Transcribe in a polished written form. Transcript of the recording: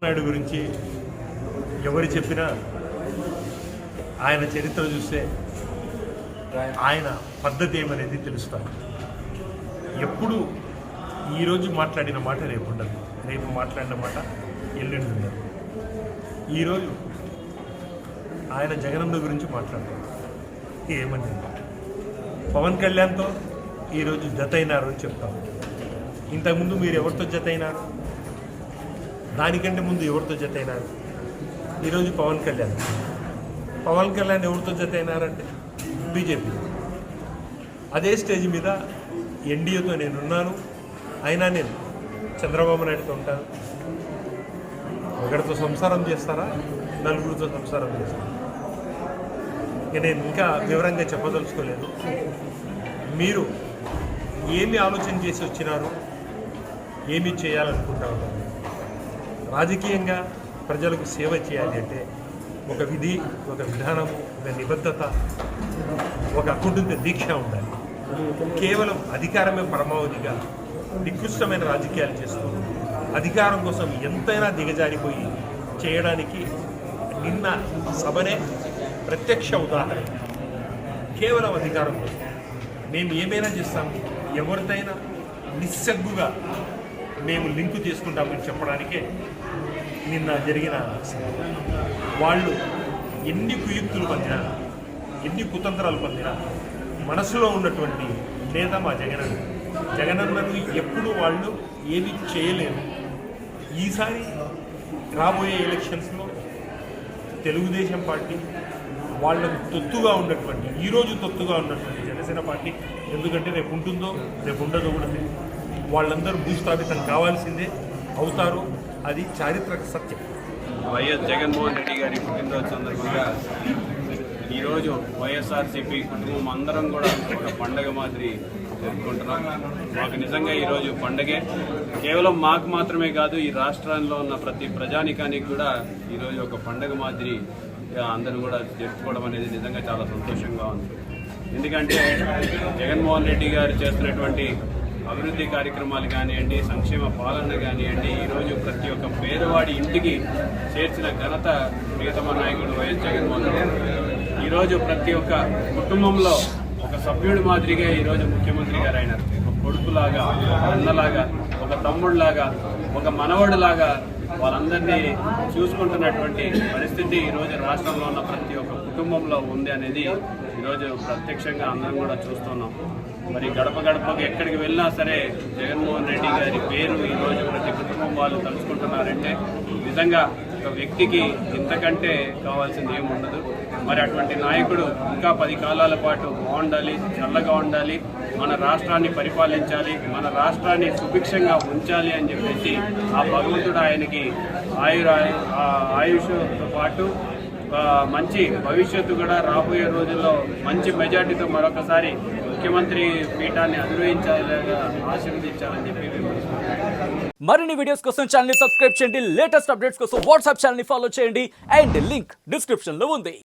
నాయుడు గురించి ఎవరు చెప్పినా ఆయన చరిత్ర చూస్తే ఆయన పద్ధతి ఏమనేది తెలుస్తారు. ఎప్పుడు ఈరోజు మాట్లాడిన మాట రేపు ఉండదు, రేపు మాట్లాడిన మాట ఎల్లుండి ఉండదు. ఈరోజు ఆయన జగనన్న గురించి మాట్లాడతారు. ఏమని పవన్ కళ్యాణ్తో ఈరోజు జత అయినారు అని చెప్తాం. ఇంతకుముందు మీరు ఎవరితో జత అయినారు, దానికంటే ముందు ఎవరితో జత అయినారు? ఈరోజు పవన్ కళ్యాణ్ ఎవరితో జత అయినారంటే బీజేపీ. అదే స్టేజ్ మీద ఎన్డీఏతో నేనున్నాను, అయినా నేను చంద్రబాబు నాయుడుతో ఉంటాను. ఒకరితో సంసారం చేస్తారా, నలుగురితో సంసారం చేస్తారా? నేను ఇంకా వివరంగా చెప్పదలుచుకోలేదు. మీరు ఏమి ఆలోచన చేసి వచ్చినారు, ఏమి చేయాలనుకుంటా ఉన్నారు? రాజకీయంగా ప్రజలకు సేవ చేయాలి అంటే ఒక విధి, ఒక విధానం, ఒక నిబద్ధత, ఒక అకుంఠిత దీక్ష ఉండాలి. కేవలం అధికారమే పరమావధిగా నికృష్టమైన రాజకీయాలు చేస్తూ అధికారం కోసం ఎంతైనా దిగజారిపోయి చేయడానికి నిన్న సభనే ప్రత్యక్ష ఉదాహరణ. కేవలం అధికారం కోసం మేము ఏమైనా చేస్తాము, ఎవరితైనా నిస్సగ్గుగా మేము లింకు చేసుకుంటామని చెప్పడానికే నిన్న జరిగిన వాళ్ళు ఎన్ని కుయుక్తులు పొందినా, ఎన్ని కుతంత్రాలు పొందినా మనసులో ఉన్నటువంటి నేత మా జగనన్నను ఎప్పుడు వాళ్ళు ఏమీ చేయలేరు. ఈసారి రాబోయే ఎలక్షన్స్లో తెలుగుదేశం పార్టీ వాళ్ళకు తొత్తుగా ఉన్నటువంటి, ఈరోజు తొత్తుగా ఉన్నటువంటి జనసేన పార్టీ, ఎందుకంటే రేపు ఉంటుందో రేపు ఉండదో కూడా వాళ్ళందరూ భూస్థాపితం కావాల్సిందే, అవుతారు. అది చారిత్రక సత్యం. వైఎస్ జగన్మోహన్ రెడ్డి గారి పుట్టినరోజు సందర్భంగా ఈరోజు వైఎస్ఆర్సీపీ కుటుంబం అందరం కూడా ఒక పండగ మాదిరి జరుపుకుంటున్నాం. మాకు నిజంగా ఈరోజు పండగే. కేవలం మాకు మాత్రమే కాదు, ఈ రాష్ట్రంలో ఉన్న ప్రతి ప్రజానికానికి కూడా ఈరోజు ఒక పండగ మాదిరి అందరూ కూడా జరుపుకోవడం అనేది నిజంగా చాలా సంతోషంగా ఉంది. ఎందుకంటే జగన్మోహన్ రెడ్డి గారు చేస్తున్నటువంటి అభివృద్ధి కార్యక్రమాలు కానివ్వండి, సంక్షేమ పాలన కానివ్వండి, ఈరోజు ప్రతి ఒక్క పేదవాడి ఇంటికి చేర్చిన ఘనత ప్రియతమ నాయకుడు వైఎస్ జగన్మోహన్ రెడ్డి. ఈరోజు ప్రతి ఒక్క కుటుంబంలో ఒక సభ్యుడి మాదిరిగా ఈరోజు ముఖ్యమంత్రి గారు అయినారు. ఒక కొడుకులాగా, ఒక అన్నలాగా, ఒక తమ్ముడిలాగా, ఒక మనవడిలాగా వాళ్ళందరినీ చూసుకుంటున్నటువంటి పరిస్థితి ఈరోజు రాష్ట్రంలో ఉన్న ప్రతి ఒక్క కుటుంబంలో ఉంది అనేది ఈరోజు ప్రత్యక్షంగా అందరం కూడా చూస్తున్నాం. మరి గడప గడపకు ఎక్కడికి వెళ్ళినా సరే జగన్మోహన్ రెడ్డి గారి పేరు ఈరోజు ప్రతి కుటుంబం వాళ్ళు తలుచుకుంటున్నారంటే నిజంగా ఒక వ్యక్తికి ఇంతకంటే కావాల్సింది ఏముండదు. మరి అటువంటి నాయకుడు ఇంకా 10 కాలాల పాటు బాగుండాలి, చల్లగా ఉండాలి, మన రాష్ట్రాన్ని పరిపాలించాలి, మన రాష్ట్రాన్ని సుభిక్షంగా ఉంచాలి అని చెప్పేసి ఆ భగవంతుడు ఆయనకి ఆయుష్తో పాటు మంచి భవిష్యత్తు కూడా రాబోయే రోజుల్లో మంచి మెజార్టీతో మరొకసారి ముఖ్యమంత్రి పీఠాన్ని అధిరోహించాలని ఆశీర్వదించాలని చెప్పి మరిన్ని వీడియోస్ కోసం ఛానల్ ని సబ్స్క్రైబ్ చేయండి. లేటెస్ట్ అప్డేట్స్ కోసం వాట్సాప్ ఛానల్ ని ఫాలో చేయండి. అండ్ లింక్ డిస్క్రిప్షన్ లో ఉంది.